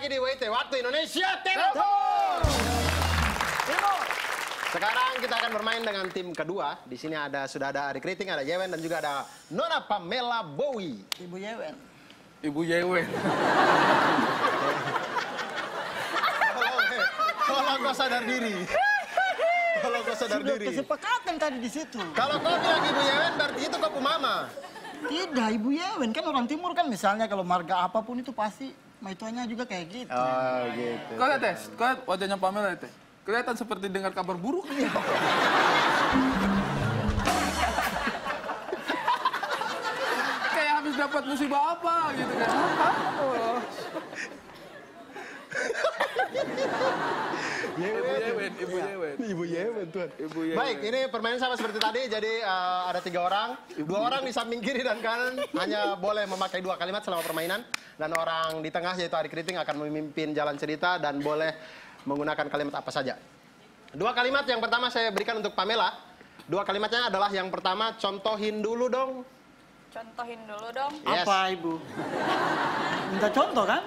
lagi di WT Waktu Indonesia Timur. Sekarang kita akan bermain dengan tim kedua. Di sini sudah ada Ari Kriting, ada Yewen, dan juga ada Nona Pamela Bowie. Ibu Yewen. Ibu Yewen. Tolong kau sadar diri. Tolong kau sadar Sudah diri. kesepakatan tadi di situ. Kalau kau bilang Ibu Yewen berarti itu kau mama. Tidak, Ibu Yewen kan orang timur kan misalnya kalau marga apapun itu pasti maituannya juga kayak gitu. Oh gitu. Kau lihat tes, kau lihat wajahnya Pamela itu. Kelihatan seperti dengar kabar buruk. Kayak habis dapat musibah apa gitu kan. Ibu Yewen Tuhan. Ibu Yewen. Baik, ini permainan sama seperti tadi. Jadi ada 3 orang. 2 orang di samping kiri dan kanan hanya boleh memakai 2 kalimat selama permainan. Dan orang di tengah yaitu Ari Kriting akan memimpin jalan cerita dan boleh menggunakan kalimat apa saja. 2 kalimat yang pertama saya berikan untuk Pamela. 2 kalimatnya adalah yang pertama, contohin dulu dong. Contohin dulu dong. Yes. Apa Ibu? Minta contoh kan?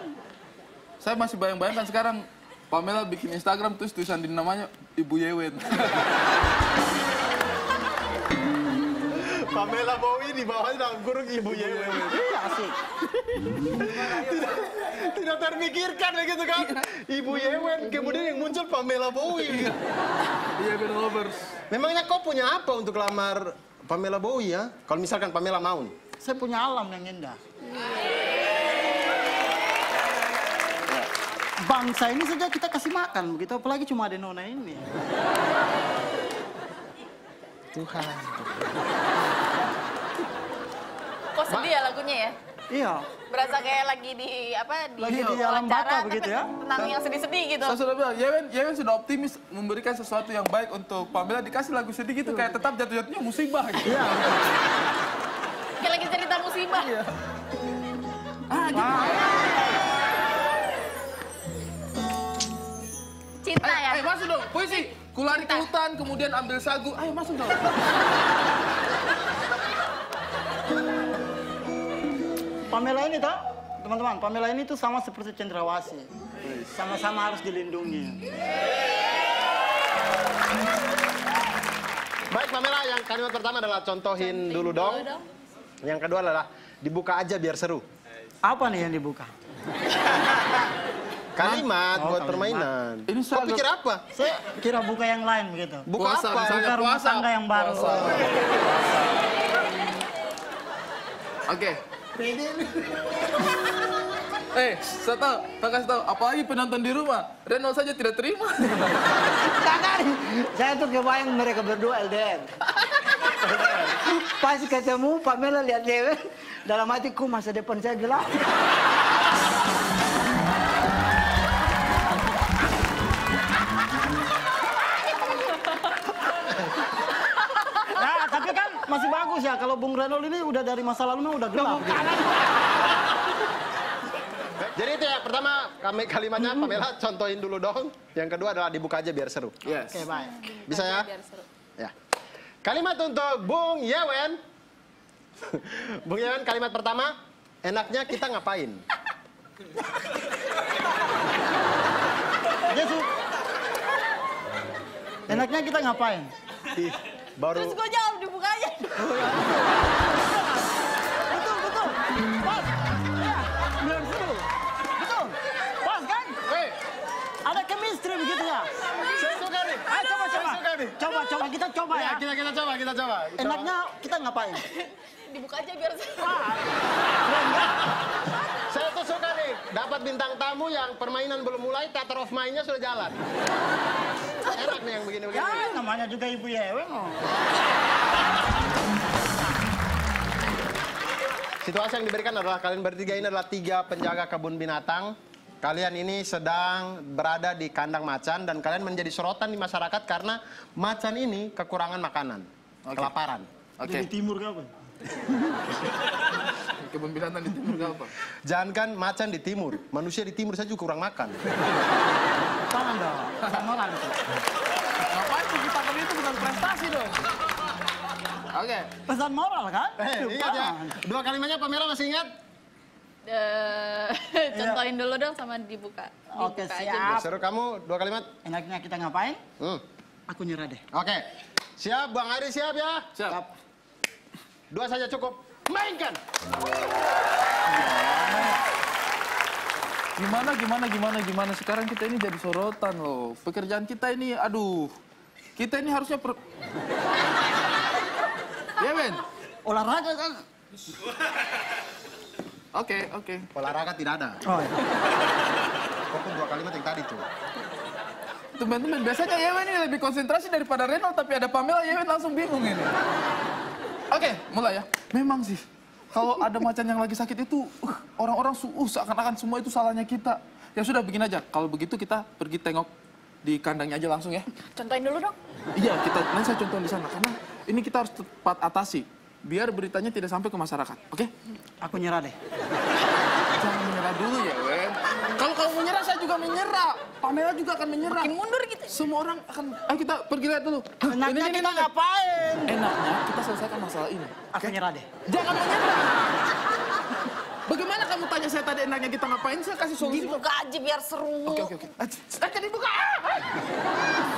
Saya masih bayang-bayangkan sekarang Pamela bikin Instagram terus tulisan di namanya Ibu Yewen. Pamela Bowie di bawahnya dalam kurung Ibu Yewen. Iya asik. Tidak terpikirkan begitu kan? Ibu Yewen, kemudian yang muncul Pamela Bowie. Yewen lovers. Memangnya kau punya apa untuk lamar Pamela Bowie ya? Kalau misalkan Pamela mau. Saya punya alam yang indah. Bangsa ini saja kita kasih makan begitu, apalagi cuma ada Nona ini. Tuhan. Kok sedih ya lagunya ya? Iya. Berasa kayak lagi di apa Lagi di alam wawancara, baka tapi begitu ya? Tentang yang sedih-sedih gitu. Saya sudah bilang, Yewen sudah optimis memberikan sesuatu yang baik untuk Pamela, dikasih lagu sedih gitu kayak tetap jatuh-jatuhnya musibah gitu. Iya. Kayak lagi cerita musibah. Iya. Cinta ya. Ayo masuk dong, puisi. Kulari ke hutan, kemudian ambil sagu. Ayo masuk dong. Pamela ini toh, teman-teman, Pamela ini tuh sama seperti Cendrawasih. Sama-sama harus dilindungi. Baik Pamela, yang kalimat pertama adalah contohin dulu dong. Yang kedua adalah dibuka aja biar seru. Apa nih yang dibuka? Kalimat buat kalimat. permainan. Ini Kau pikir apa? Saya kira buka yang lain begitu. Buka Puasa, apa? misalnya. Buka rumah puasa. tangga yang baru. Puasa. Oke. Saya tahu, tak kasih tahu. Apalagi penonton di rumah, Reno saja tidak terima. Kakak, saya tuh kebayang mereka berdua LDR. Pas ketemu, Pamela lihat Yewen, dalam hatiku masa depan saya gelap. Ya, tapi kan masih bagus ya. Kalau Bung Renol ini udah dari masa lalunya udah gelap. Gitu. Jadi itu ya, pertama kalimatnya Pamela contohin dulu dong. Yang kedua adalah dibuka aja biar seru. Yes. Oke, baik. Bisa ya? Biar seru. Ya. Kalimat untuk Bung Yewen. Bung Yewen, kalimat pertama, enaknya kita ngapain? Yesus. Enaknya kita ngapain? Ih, baru Terus gue jawab dibuka aja. Betul, betul. Pas. Ya, biar seru. Betul. Pas kan? Ada chemistry begitu ya? saya suka nih. Ayo coba, Saya coba. suka nih. Coba, kita coba Ya, ya. kita coba. Enaknya kita ngapain? Dibuka aja biar seru. Saya tuh suka nih, dapat bintang tamu yang permainan belum mulai, theater of mind-nya sudah jalan. Enak nih yang begini-begini. Ya, namanya juga Ibu Yewen. Oh. Situasi yang diberikan adalah kalian bertiga ini adalah 3 penjaga kebun binatang. Kalian ini sedang berada di kandang macan dan kalian menjadi sorotan di masyarakat karena macan ini kekurangan makanan, kelaparan. Oke. Di timur kapan? Kebun binatang di timur gak apa? Jangankan macan di timur, manusia di timur saja juga kurang makan. Jangan dong. Moral itu. Ngapain kita itu bukan prestasi dong. Oke. Pesan moral kan? Ingat ya, 2 kalimatnya Pamela masih ingat? Contohin dulu dong sama dibuka. Oke, Dibuka siap. Seru kamu 2 kalimat. Enaknya kita ngapain? Aku nyerah deh. Oke. Siap, Bang Ari siap ya? Siap. 2 saja cukup. Mainkan. Gimana. Sekarang kita ini jadi sorotan loh. Pekerjaan kita ini, aduh. Kita ini harusnya Ya, Ben? Olahraga kan? Oke. Olahraga tidak ada. Oh, iya. Fokus 2 kalimat yang tadi tuh. Teman-teman, biasanya Yewen ini lebih konsentrasi daripada Renal, tapi ada Pamela, Yewen langsung bingung ini. Oke, mulai ya. Memang sih, kalau ada macan yang lagi sakit itu, orang-orang seakan-akan semua itu salahnya kita. Ya sudah, begini aja. Kalau begitu kita pergi tengok di kandangnya aja langsung ya. Contohin dulu dong. Iya, nanti saya contohin di sana. Karena ini kita harus tepat atasi. Biar beritanya tidak sampai ke masyarakat, oke? Aku nyerah deh. Jangan menyerah dulu ya, Wen. Kalau kamu menyerah, saya juga menyerah. Pamela juga akan menyerah. Makin mundur gitu. Semua orang akan... Ayo kita pergi lihat dulu. Enaknya kita ngapain? Enaknya kita selesaikan masalah ini. Aku nyerah deh. Jangan menyerah. Bagaimana kamu tanya saya tadi enaknya kita ngapain? Saya kasih solusi. Dibuka aja biar seru. Oke. Jadi buka.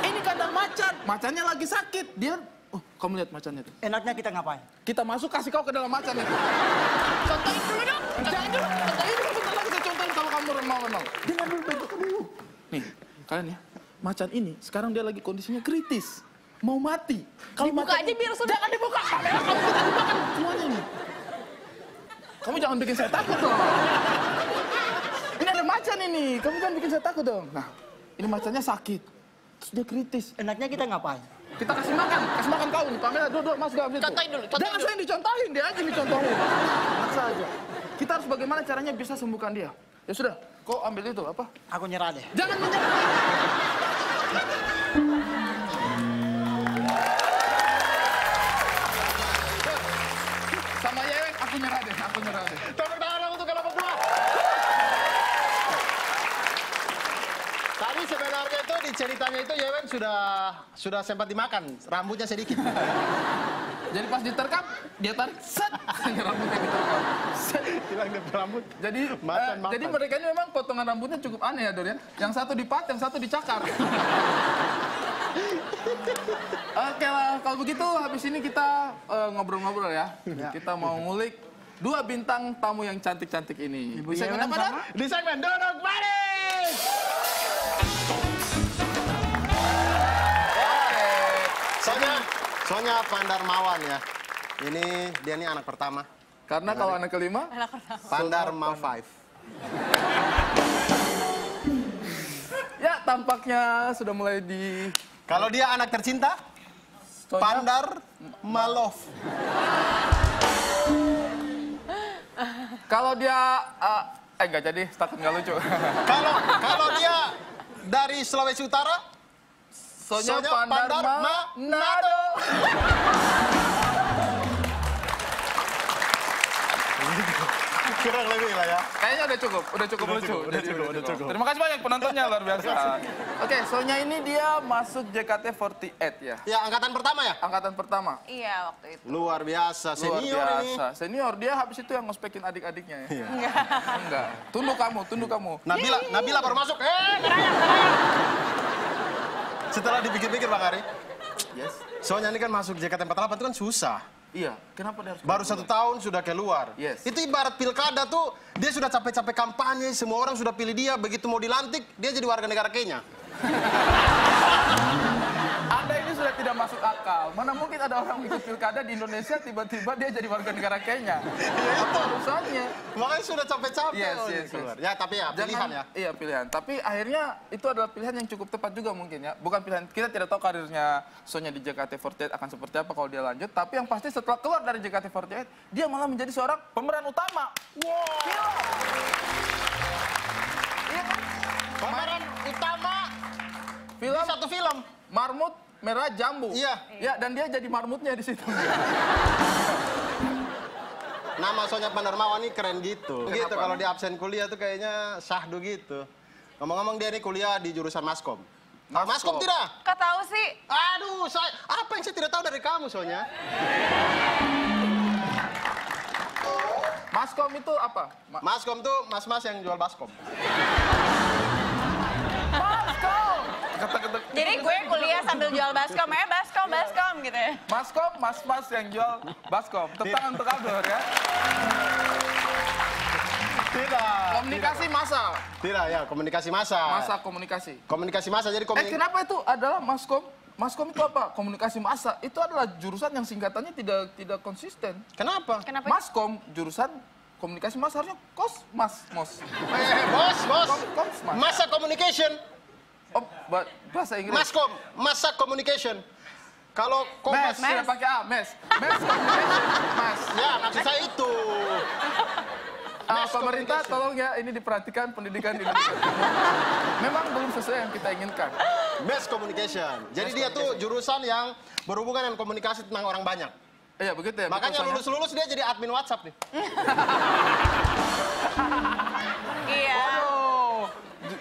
Ini kandang macan. Macannya lagi sakit. Dia... Oh, kamu lihat macannya tuh. Enaknya kita ngapain? Kita masuk, kasih kau ke dalam macan itu. Contohin dulu dong. Contohin dulu. Contohin dulu, bentar lagi saya contohin kalau kamu renal. Dengar dulu. Nih, kalian ya. Macan ini, sekarang dia lagi kondisinya kritis. Mau mati. Kalau Dibuka aja biar sudah. Jangan dibuka. Kamera kamu kita dimakan semuanya ini. Kamu jangan bikin saya takut dong. Ini ada macan ini. Kamu jangan bikin saya takut dong. Nah, ini macannya sakit. Terus dia kritis. Enaknya kita ngapain? Kita kasih makan kau nih. Pamela, duduk, masuk ke situ. Contohin dulu, contohin Jangan dulu. saya yang dicontohin, dia aja yang dicontohin. Maksa aja. Kita harus bagaimana caranya bisa sembuhkan dia. Ya sudah, kau ambil itu, apa? Aku nyerah deh. Jangan menyerah. Sama Yewen, aku nyerah deh. Tepuk tangan untuk kelompok 2. Tadi sebenarnya itu di ceritanya itu Yewen sudah sempat dimakan, rambutnya sedikit. Jadi pas diterkam, dia tarik, set. Rambutnya diterkam. Set. Hilang dia rambut. Jadi, Macan makan. jadi mereka ini memang potongan rambutnya cukup aneh ya, Dor ya. Yang satu dipat, yang satu dicakar. Oke lah, kalau begitu habis ini kita ngobrol-ngobrol ya. Kita mau ngulik 2 bintang tamu yang cantik-cantik ini. Ibu Di segmen Yewen apa, Dor? sama? Di segmen Duduk Manis. Sonya Pandarmawan ya. Ini dia nih anak pertama. Karena kalau anak kelima, Pandarma 5. ya tampaknya sudah mulai di... Kalau dia anak tercinta, Sonya- Pandar Malov. Kalau dia... enggak jadi, takut nggak lucu. Kalau dia dari Sulawesi Utara, Sonya Sonya Pandarma Nado. kurang lebih lah ya. Kayaknya udah cukup lucu. Udah cukup. Terima kasih banyak penontonnya, luar biasa. Oke, Sonya ini dia masuk JKT48 ya. Ya, angkatan pertama ya? Angkatan pertama. Iya waktu itu. Luar biasa, Luar senior ini. biasa. Senior, dia habis itu yang ngospekin adik-adiknya ya. Enggak. Tunduk kamu. Nabila baru masuk. Ngerayap. Setelah dipikir-pikir Bang Ari, Yes. Sonya ini kan masuk JKT48 itu kan susah. Iya, kenapa dia harus Baru 1 tahun sudah keluar. Yes. Itu ibarat pilkada tuh, dia sudah capek-capek kampanye, semua orang sudah pilih dia, begitu mau dilantik, dia jadi warga negara Kenya. Anda ini sudah tidak masuk akal. Mana mungkin ada orang ikut pilkada di Indonesia tiba-tiba dia jadi warga negara Kenya. Apa urusannya? Makanya sudah capek-capek. Yes, loh yes, dia keluar. yes. Ya, tapi ya pilihan ya. Iya, pilihan. Tapi akhirnya itu adalah pilihan yang cukup tepat juga mungkin ya. Bukan pilihan, kita tidak tahu karirnya Sonya di JKT48 akan seperti apa kalau dia lanjut. Tapi yang pasti setelah keluar dari JKT48, dia malah menjadi seorang pemeran utama. Wow! Iya kan? Pemeran utama Film di satu film. Marmut Merah Jambu. Iya. Ya, dan dia jadi marmutnya di situ. Nama Sonya Pandarmawan ini keren gitu. Kenapa? Gitu kalau dia absen kuliah tuh kayaknya syahdu gitu. Ngomong-ngomong dia ini kuliah di jurusan Maskom. Tahu Maskom tidak? Kak tahu sih. Aduh, apa yang saya tidak tahu dari kamu, Sonya? Maskom itu apa? Maskom tuh mas-mas yang jual baskom. Maskom. Kata-kata. Jadi gue kuliah sambil jual baskom ya, baskom gitu ya. Maskom, mas-mas yang jual baskom. Tepuk tangan untuk Abdur ya. Tidak. Komunikasi massa. Tidak ya, komunikasi massa. Massa komunikasi. Komunikasi massa jadi Kenapa itu adalah Maskom? Maskom itu apa? Komunikasi massa. Itu adalah jurusan yang singkatannya tidak konsisten. Kenapa? Kenapa? Maskom jurusan komunikasi massa harusnya mos. Bos. Kosmas. Massa communication. Oh, bahasa Inggris. Maskom, massa communication. Kalau Mes, komas, tidak pakai A, mes. Mes communication, mas. ya maksud saya itu. Pemerintah tolong ya, ini diperhatikan pendidikan di Indonesia. Memang belum sesuai yang kita inginkan. Mass communication. Jadi dia tuh jurusan yang berhubungan dengan komunikasi tentang orang banyak. Iya, begitu ya. Makanya betul, Sonya? lulus dia jadi admin WhatsApp nih. Iya. Oh,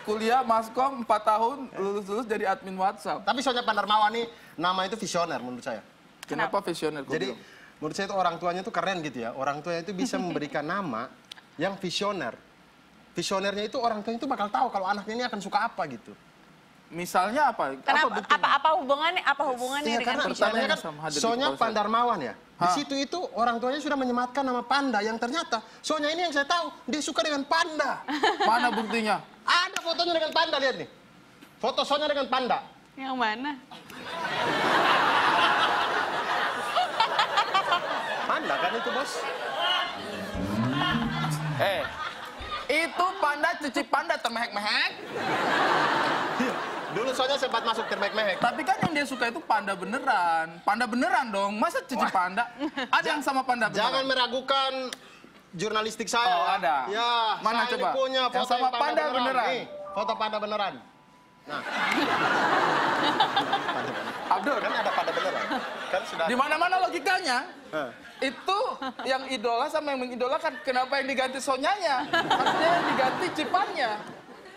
kuliah Maskom 4 tahun, lulus jadi admin WhatsApp. Tapi Sonya Pandarmawan nih, nama itu visioner menurut saya. Kenapa visioner? Jadi menurut saya itu orang tuanya itu keren gitu ya. Orang tuanya itu bisa memberikan nama yang visioner. Visionernya itu orang tuanya itu bakal tahu kalau anaknya ini akan suka apa gitu. Misalnya apa? Kenapa? buktinya? Apa hubungannya Iya, dengan karena visioner? pertamanya kan sama hadir di Sonya Polsek. Pandarmawan ya. Di Hah? situ itu orang tuanya sudah menyematkan nama panda yang ternyata Sonya ini yang saya tahu dia suka dengan panda. Mana buktinya? Ada fotonya dengan panda, lihat nih. Foto Sonya dengan panda. Yang mana? Panda kan itu, Bos? Itu panda cuci panda termehek-mehek. Dulu Sonya sempat masuk termehek-mehek. Tapi kan yang dia suka itu panda beneran. Panda beneran dong. Masa cuci panda? Ada yang sama panda Jangan beneran? meragukan jurnalistik saya. Oh, ya. ada. Ya, Mana saya coba? ini punya Yang foto sama yang panda beneran. Nih, foto panda beneran. Abdur, Kan ada panda beneran. Kan sudah. di mana-mana logikanya. Eh. Itu yang idola sama yang mengidolakan. Kenapa yang diganti Sonyanya? Harusnya yang diganti Cipannya.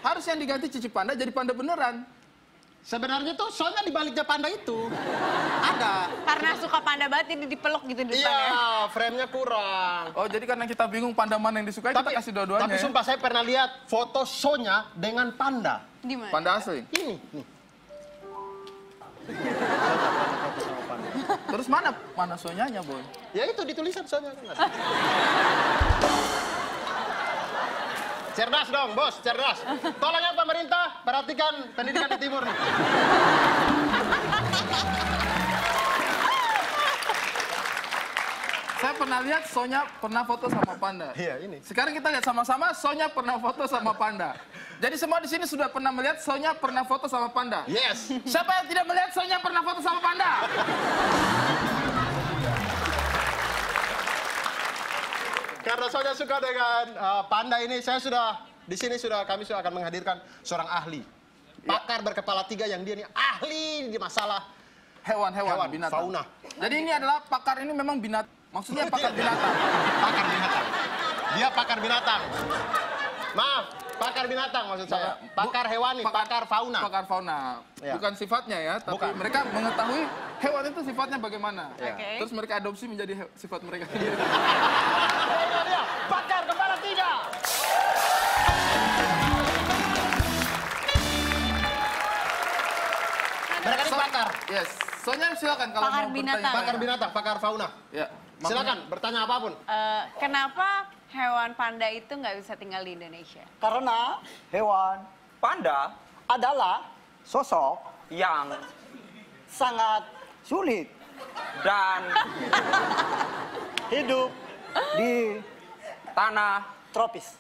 Harus yang diganti Cici Panda jadi panda beneran. Sebenarnya tuh Sonya di baliknya panda itu. Ada. Karena suka panda banget ini dipeluk gitu di depannya. Iya, frame-nya kurang. Oh, jadi karena kita bingung panda mana yang disukai, kita kasih dua-duanya. Tapi ya? sumpah saya pernah lihat foto Sonya dengan panda. Di mana? Panda asli. Ini, nih. Terus mana Sonyanya, Boy? Ya itu ditulisan Sonya kan. Cerdas dong, Bos, cerdas. Tolong ya pemerintah, perhatikan pendidikan di timur nih. Saya pernah lihat Sonya pernah foto sama panda. Iya, ini. Sekarang kita lihat sama-sama Sonya pernah foto sama panda. Jadi semua di sini sudah pernah melihat Sonya pernah foto sama panda. Yes. Siapa yang tidak melihat Sonya pernah foto sama panda? Karena Sonya suka dengan panda ini, saya sudah di sini kami sudah akan menghadirkan seorang ahli. Pakar berkepala 3 yang dia nih ahli di masalah Hewan, binatang. fauna. Jadi ini adalah pakar ini memang binatang. Maksudnya pakar binatang. Pakar binatang. Dia pakar binatang. Maaf, pakar binatang maksud saya. Pakar hewani, pakar fauna. Pakar fauna. Ya. Bukan sifatnya ya, tapi Bukan. mereka mengetahui hewan itu sifatnya bagaimana. Ya. Oke. Terus mereka adopsi menjadi sifat mereka. Ini dia, pakar kepala 3. Mereka ini pakar. Yes. Sonya silakan kalau Pakar mau binatang. bertanya. Pakar binatang, pakar fauna. Ya. Silakan bertanya apapun. Kenapa hewan panda itu nggak bisa tinggal di Indonesia? Karena hewan Panda adalah sosok yang sangat sulit dan hidup di tanah tropis.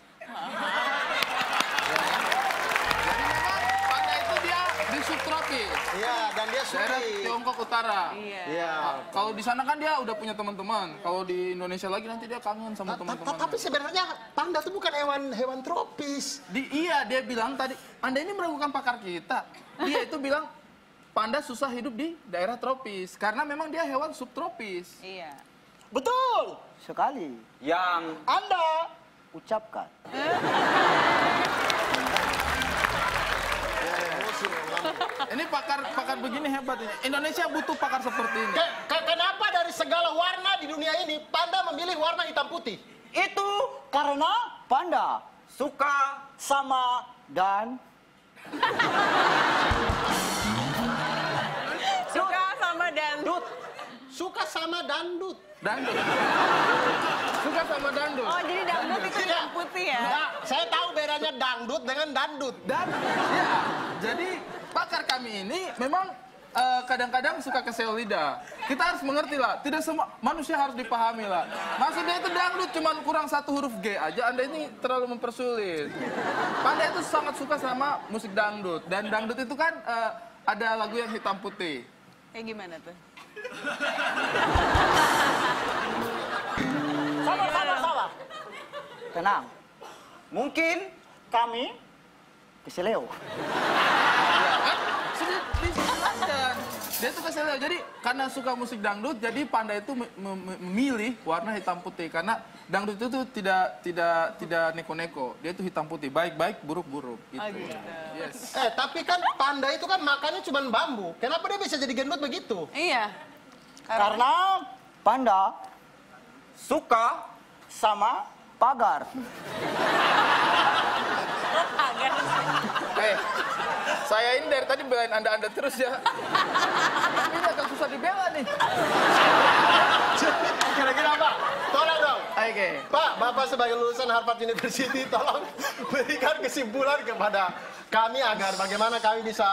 Panda itu dia di subtropis. Iya, dan dia Daerah sulit. Tiongkok Utara. Iya. Iya. Kalau di sana kan dia udah punya teman-teman. Kalau di Indonesia lagi nanti dia kangen sama teman-teman. Tapi sebenarnya panda itu bukan hewan tropis. Iya, dia bilang tadi, Anda ini meragukan pakar kita. Dia itu bilang, panda susah hidup di daerah tropis. Karena memang dia hewan subtropis. Iya. Betul sekali. yang Anda ucapkan. Ini pakar begini hebat ini. Indonesia butuh pakar seperti ini. Kenapa dari segala warna di dunia ini, panda memilih warna hitam putih? Itu karena Panda suka sama dan Suka sama dangdut. Suka sama dandut. Dangdut. Suka sama dangdut. Oh, jadi dangdut itu yang putih ya? Nah, saya tahu bedanya dangdut dengan dandut. Dan ya, jadi pakar kami ini memang kadang-kadang suka kesel lidah. Kita harus mengerti lah, tidak semua manusia harus dipahami lah. Maksudnya itu dangdut cuman kurang satu huruf G aja, Anda ini terlalu mempersulit. Panda itu sangat suka sama musik dangdut. Dan dangdut itu kan ada lagu yang hitam putih. Kayak gimana tuh? Sabar. Tenang. Mungkin kami keseleo. Kan sudah dijelaskan. Dia itu kesel. Jadi karena suka musik dangdut, jadi Panda itu memilih warna hitam putih karena dangdut itu tidak neko-neko. Dia itu hitam putih, baik-baik, buruk-buruk. Gitu. Oh, gitu. Yes. Tapi kan Panda itu kan makannya cuma bambu. Kenapa dia bisa jadi gendut begitu? Iya. Karena Panda suka sama pagar. Saya ini dari tadi belain Anda terus ya. Tapi ini agak susah dibela nih. Kira-kira apa? Tolong dong. Oke. Pak, Bapak sebagai lulusan Harvard University, tolong berikan kesimpulan kepada kami agar bagaimana kami bisa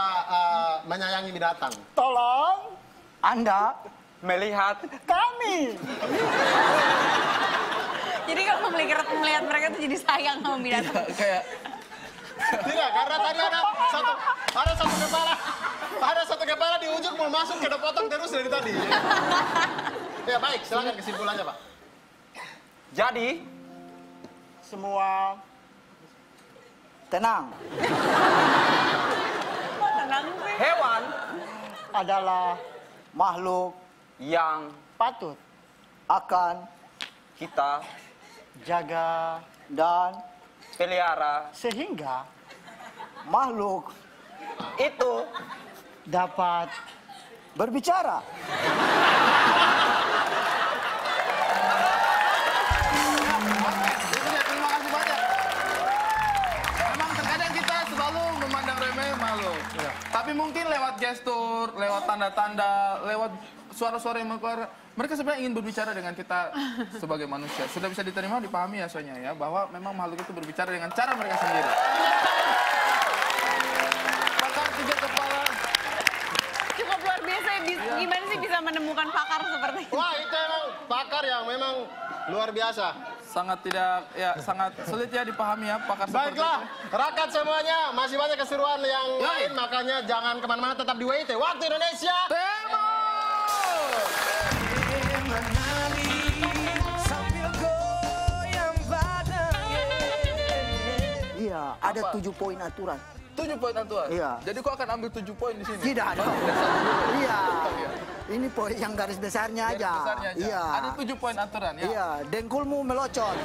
menyayangi binatang. Tolong Anda melihat kami. Jadi kalau melihat mereka tuh jadi sayang sama binatang. Kayak Tidak, karena tadi ada satu kepala di ujung mau masuk ke potong terus dari tadi. Ya baik, silakan kesimpulannya Pak. Jadi semua tenang. Tenang sih. Hewan adalah makhluk yang patut akan kita jaga dan pelihara sehingga makhluk itu dapat berbicara. terima kasih banyak. Memang terkadang kita selalu memandang remeh makhluk. Tapi mungkin lewat gestur, lewat tanda-tanda, lewat suara-suara yang keluar, mereka sebenarnya ingin berbicara dengan kita sebagai manusia. Sudah bisa diterima, dipahami ya Sonya ya, bahwa memang makhluk itu berbicara dengan cara mereka sendiri. Pakar 3 kepala. Cukup luar biasa. Gimana sih bisa menemukan pakar seperti itu? Wah, itu emang pakar yang memang luar biasa. Sangat sangat sulit ya dipahami ya pakar seperti itu. Baiklah, rakyat semuanya, masih banyak keseruan yang Yoi. lain, makanya jangan kemana-mana, tetap di WIT. Waktu Indonesia. Temo! Iya, ada 7 poin aturan. 7 poin aturan? Iya. Jadi kok akan ambil 7 poin di sini? Tidak ada. Iya. Ini poin yang garis besarnya Garis aja. besarnya aja. Iya. Ada 7 poin aturan ya? Iya, dengkulmu melocot.